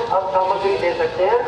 आप सामग्री दे सकते हैं।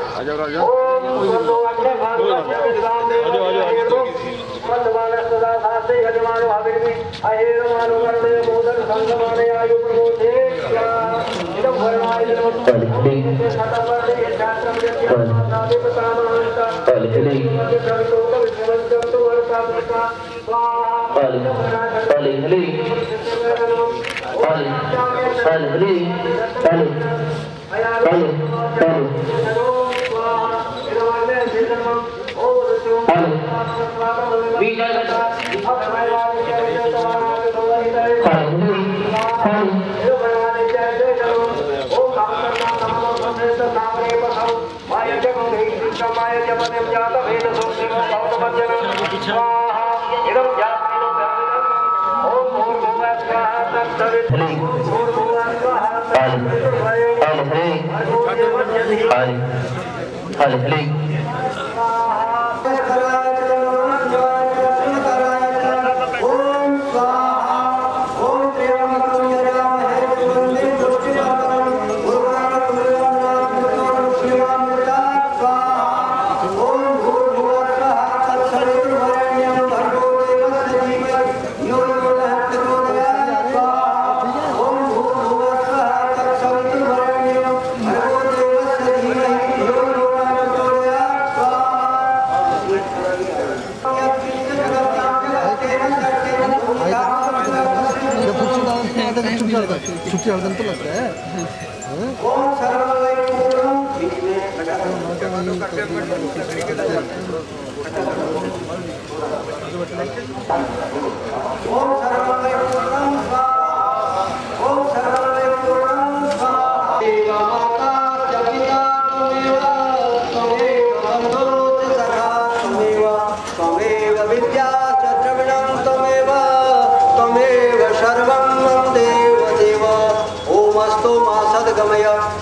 छुट्टी हरदम तो लगता है।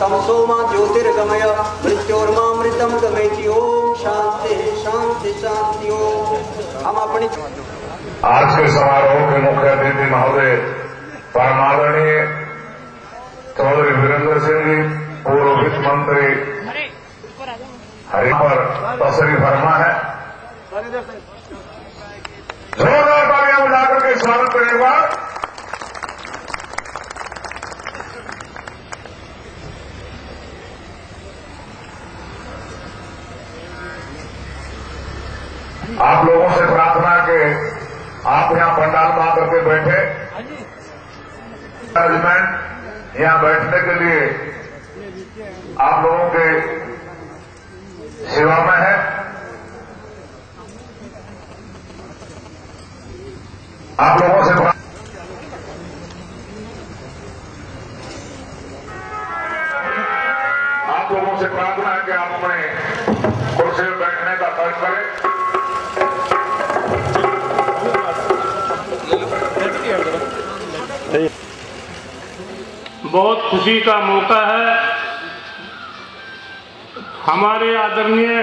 तमसोमा ज्योतिर्गमय मृत्योर्मामृतम गमयति। ओम शांति शांति शांति। ओम। हम अपनी आज के समारोह के मुख्य अतिथि महोदय परम आदरणीय चौधरी वीरेंद्र सिंह जी, पूर्व वित्त मंत्री हरिपर तशरीफ फरमा है। जोरदार तालियां बजाकर के स्वागत करें एक बार। आप लोगों से प्रार्थना के आप यहां पंडाल बना करके बैठे। मैनेजमेंट यहां बैठने के लिए आप लोगों के सेवा में है। आप लोगों से प्रार्थना है कि आप अपने कुर्सी में बैठने का फर्ज करें। बहुत खुशी का मौका है। हमारे आदरणीय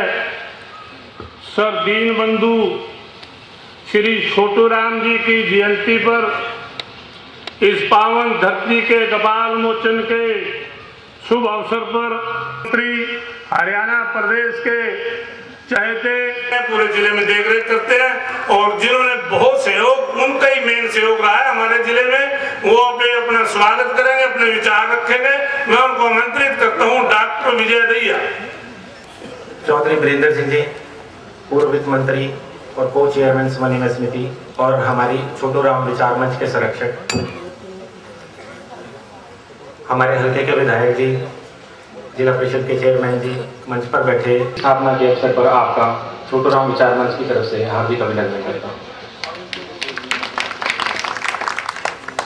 सर दीनबंधु श्री छोटू राम जी की जयंती पर इस पावन धरती के कपाल मोचन के शुभ अवसर पर हरियाणा प्रदेश के चहेते पूरे जिले में देख रेख करते हैं और जिन्होंने बहुत सहयोग, उनका ही मेन सहयोग रहा है हमारे जिले में, वो अपना स्वागत करेंगे, अपने विचार रखेंगे। मैं उनको आमंत्रित करता हूँ डॉक्टर विजय दहिया। चौधरी वीरेंद्र सिंह जी, पूर्व वित्त मंत्री और को चेयरमैन समन्वय समिति और हमारी छोटू राम विचार मंच के संरक्षक, हमारे हल्के के विधायक जी, जिला परिषद के चेयरमैन जी, मंच पर बैठे, स्थापना के अवसर पर आपका छोटू राम विचार मंच की तरफ से हार्दिक अभिनंदन करता हूँ।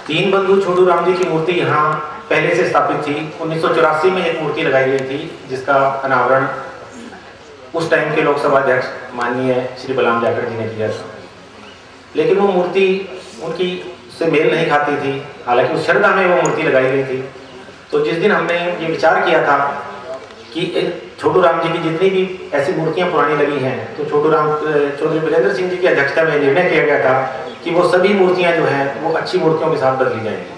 दीनबंधु छोटू राम जी की मूर्ति यहाँ पहले से स्थापित थी। 1984 में एक मूर्ति लगाई गई थी जिसका अनावरण उस टाइम के लोकसभा अध्यक्ष माननीय श्री बलराम जाखड़ जी ने किया था। लेकिन वो मूर्ति उनकी से मेल नहीं खाती थी, हालांकि उस श्रद्धा में वो मूर्ति लगाई गई थी। तो जिस दिन हमने ये विचार किया था कि छोटू राम जी की जितनी भी ऐसी मूर्तियां पुरानी लगी हैं, तो चौधरी वीरेंद्र सिंह जी की अध्यक्षता में निर्णय किया गया था कि वो सभी मूर्तियां जो हैं वो अच्छी मूर्तियों के साथ बदली जाएंगी।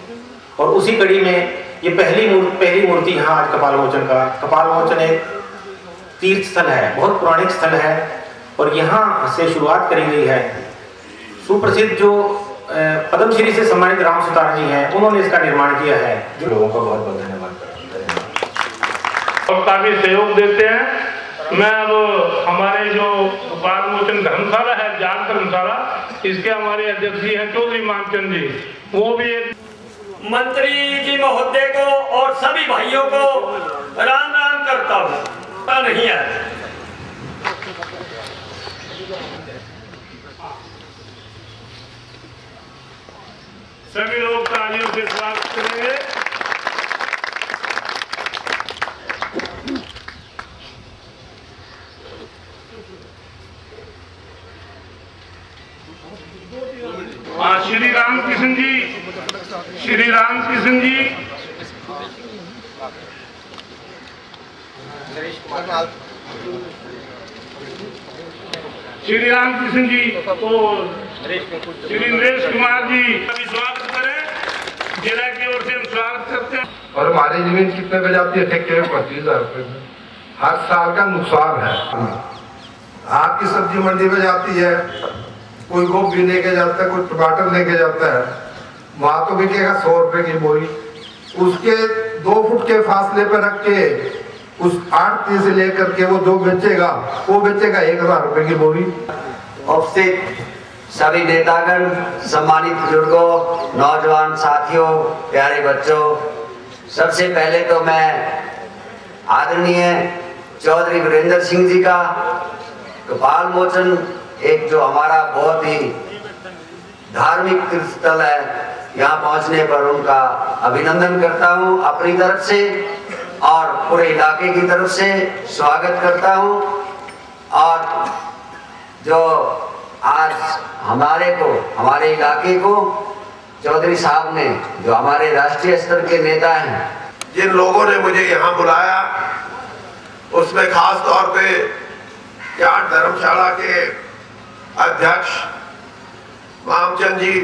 और उसी कड़ी में ये पहली मूर्ति यहाँ आज कपालमोचन एक तीर्थ स्थल है, बहुत पौराणिक स्थल है, और यहाँ से शुरुआत करी गई है। सुप्रसिद्ध जो पद्मश्री से सम्मानित राम सुतार जी हैं, उन्होंने इसका निर्माण किया है। जो लोगों का बहुत बहुत धन्यवाद और काफी सहयोग देते हैं। मैं अब हमारे जो कपालमोचन धर्मशाला है, जाग धर्मशाला, इसके हमारे अध्यक्ष जी हैं चौधरी मामचंद जी, वो भी एक मंत्री जी महोदय को और सभी भाइयों को राम राम करता हूँ। नहीं है सभी लोग तालियों से स्वागत करेंगे। श्री रामकृष्ण जी, श्री रामकृष्ण जी, श्री रामकृष्ण जी और श्री नरेश कुमार जी का स्वागत करें। जिला की ओर से हम स्वागत करते हैं। और हमारी जमीन कितने पे जाती है? ठेके में 25,000 रुपए में। हर साल का नुकसान है। आपकी सब्जी मंडी में जाती है, कोई गोभी लेके जाता है, कोई टमाटर लेके जाता है, वहां तो बिकेगा 100 रुपए की बोरी। उसके 2 फुट के फासले पर रख के उस आड़ती से लेकर के वो जो बेचेगा वो बेचेगा 1,000 रुपए की बोरी। उपस्थित सभी नेतागण, सम्मानित बुजुर्गों, नौजवान साथियों, प्यारे बच्चों, सबसे पहले तो मैं आदरणीय चौधरी वीरेंद्र सिंह जी का कपालमोचन, एक जो हमारा बहुत ही धार्मिक तीर्थ स्थल है, यहाँ पहुँचने पर उनका अभिनंदन करता हूँ अपनी तरफ से और पूरे इलाके की तरफ से स्वागत करता हूँ। और जो आज हमारे इलाके को चौधरी साहब ने, जो हमारे राष्ट्रीय स्तर के नेता हैं, जिन लोगों ने मुझे यहाँ बुलाया, उसमें खास तौर पे जाट धर्मशाला के अध्यक्ष मामचंद जी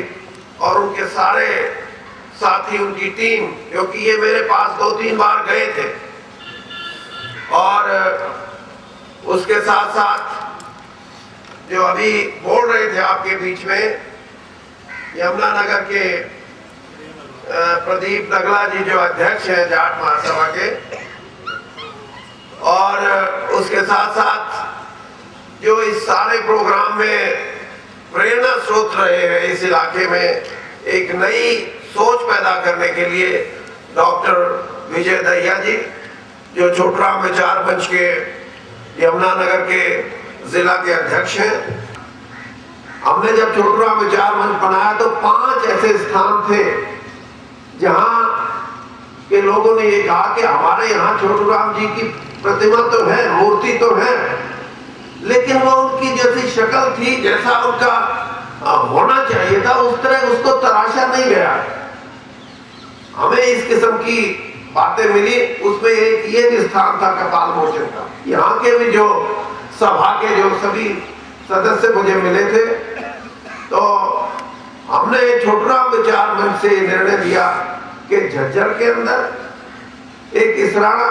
और उनके सारे साथी, उनकी टीम, क्योंकि ये मेरे पास 2-3 बार गए थे। और उसके साथ साथ जो अभी बोल रहे थे आपके बीच में, यमुनानगर के प्रदीप नगला जी जो अध्यक्ष हैं जाट महासभा के, और उसके साथ साथ जो इस सारे प्रोग्राम में प्रेरणा स्रोत रहे हैं, इस इलाके में एक नई सोच पैदा करने के लिए डॉक्टर विजय दहिया जी, जो छोटूराम विचार मंच के यमुनानगर के जिला के अध्यक्ष हैं। हमने जब छोटूराम विचार मंच बनाया तो 5 ऐसे स्थान थे जहां के लोगों ने ये कहा कि हमारे यहाँ छोटूराम जी की प्रतिमा तो है, मूर्ति तो है, लेकिन वो उनकी जैसी शक्ल थी, जैसा उनका होना चाहिए था, उस तरह उसको तराशा नहीं गया। हमें इस किस्म की बातें मिली। उसमें एक ये भी स्थान था कपालमोचन का। यहाँ के भी जो सभा के जो सभी सदस्य मुझे मिले थे, तो हमने छोटूराम विचार मंच से निर्णय लिया कि झज्जर के अंदर एक इसराना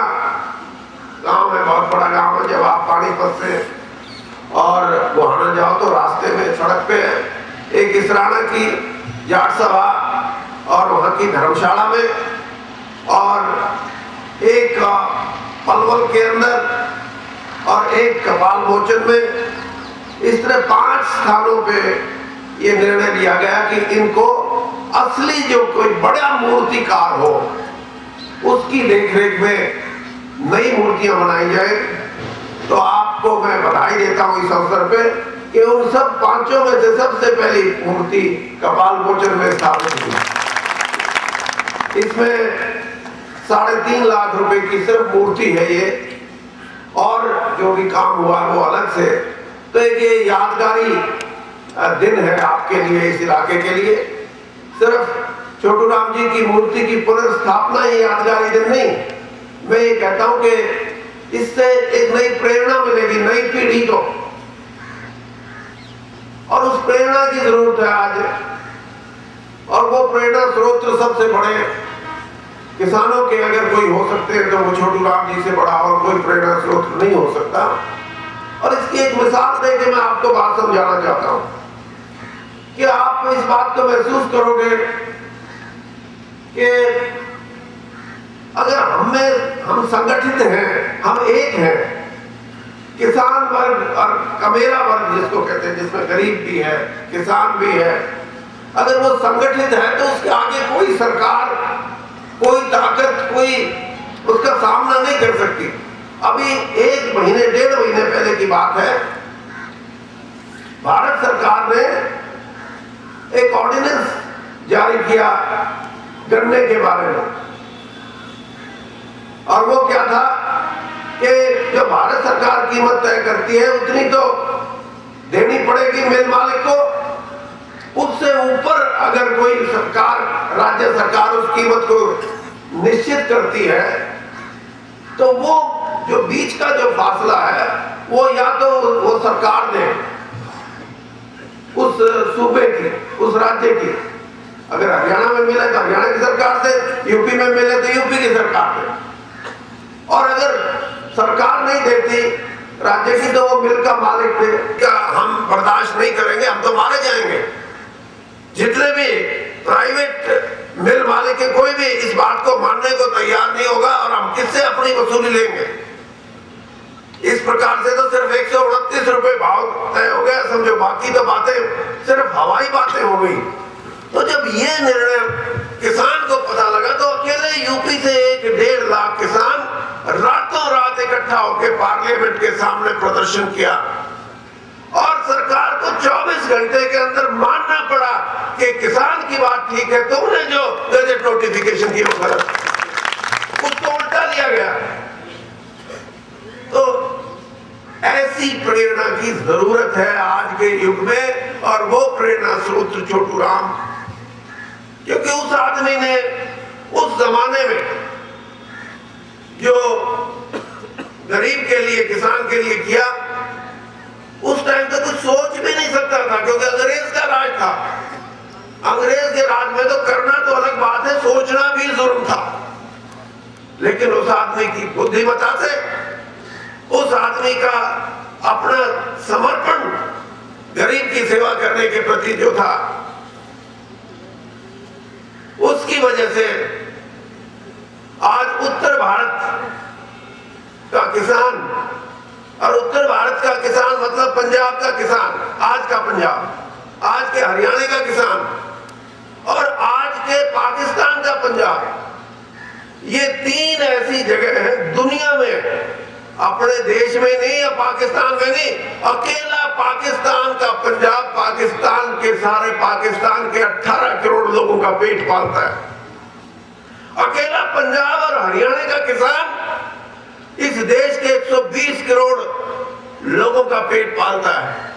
गांव है, बहुत बड़ा गांव है। जब आप पानीपत से और गोहाना जाओ तो रास्ते में सड़क पे एक इसराना की जाट सभा और वहां की धर्मशाला में, और एक पलवल के अंदर और एक कपालमोचन में। इस तरह 5 स्थानों पे ये निर्णय लिया गया कि इनको असली जो कोई बड़ा मूर्तिकार हो उसकी देखरेख में नई मूर्तियां बनाई जाए। तो आपको मैं बधाई देता हूं इस अवसर पे कि उन सब 5 में से सबसे पहली मूर्ति कपालमोचन में स्थापित हुई। इसमें 3.5 लाख रुपए की सिर्फ मूर्ति है ये, और जो भी काम हुआ वो अलग से। तो एक ये यादगारी दिन है आपके लिए, इस इलाके के लिए। सिर्फ छोटू राम जी की मूर्ति की पुनर्स्थापना ही यादगारी दिन नहीं, मैं ये कहता हूं कि इससे एक नई प्रेरणा मिलेगी नई पीढ़ी को, और उस प्रेरणा की जरूरत है आज। और वो प्रेरणा स्रोत सबसे बड़े किसानों के अगर कोई हो सकते हैं तो वो छोटू राम जी से बड़ा और कोई प्रेरणा स्रोत नहीं हो सकता। और इसकी एक मिसाल देके मैं आपको बात समझाना चाहता हूं कि आप इस बात को महसूस करोगे कि अगर हम संगठित हैं, हम एक हैं, किसान वर्ग और कमेरा वर्ग जिसको कहते हैं, जिसमें गरीब भी है किसान भी है, अगर वो संगठित है तो उसके आगे कोई सरकार, कोई ताकत, कोई उसका सामना नहीं कर सकती। अभी 1 महीने 1.5 महीने पहले की बात है, भारत सरकार ने एक ऑर्डिनेंस जारी किया गन्ने के बारे में, और वो क्या था कि जो भारत सरकार कीमत तय करती है उतनी तो देनी पड़ेगी मिल मालिक को, उससे ऊपर अगर कोई सरकार, राज्य सरकार उस कीमत को निश्चित करती है तो वो जो बीच का जो फासला है वो या तो वो सरकार दे उस सूबे की, उस राज्य की। अगर हरियाणा में मिले तो हरियाणा की सरकार दे, यूपी में मिले तो यूपी की सरकार दे, और अगर सरकार नहीं देती राज्य की तो वो मिल का मालिक दे। क्या हम बर्दाश्त नहीं करेंगे? हम तो मारे जाएंगे। जितने भी प्राइवेट मिल मालिक है, कोई भी इस बात को मानने को तैयार नहीं होगा, और हम किससे अपनी वसूली लेंगे? इस प्रकार से तो सिर्फ 129 रुपए भाव तय हो गया समझो, बाकी तो बातें सिर्फ हवाई बातें हो गई। तो जब ये निर्णय किसान को पता लगा तो अकेले यूपी से 1.5 लाख किसान रातों रात इकट्ठा होकर पार्लियामेंट के सामने प्रदर्शन किया, और सरकार को 24 घंटे के अंदर मानना पड़ा कि किसान की बात ठीक है, तुमने जो गजट नोटिफिकेशन की वो गलत, उसको उल्टा लिया गया। तो ऐसी प्रेरणा की जरूरत है आज के युग में, और वो प्रेरणा स्रोत छोटू राम, क्योंकि उस आदमी ने उस जमाने में जो गरीब के लिए, किसान के लिए किया, उस टाइम तो कुछ सोच भी नहीं सकता था, क्योंकि अंग्रेज का राज था। अंग्रेज के राज में तो करना तो अलग बात है, सोचना भी जुर्म था। लेकिन उस आदमी की बुद्धिमत्ता से, उस आदमी का अपना समर्पण गरीब की सेवा करने के प्रति जो था, उसकी वजह से आज उत्तर भारत का किसान, और उत्तर भारत का किसान मतलब पंजाब का किसान, आज का पंजाब, आज के हरियाणा का किसान, और आज के पाकिस्तान का पंजाब, ये 3 ऐसी जगह है दुनिया में, अपने देश में नहीं या पाकिस्तान में नहीं, अकेला पाकिस्तान का पंजाब पाकिस्तान के सारे पाकिस्तान के 18 करोड़ लोगों का पेट पालता है। अकेला पंजाब और हरियाणा का किसान इस देश के 120 करोड़ लोगों का पेट पालता है।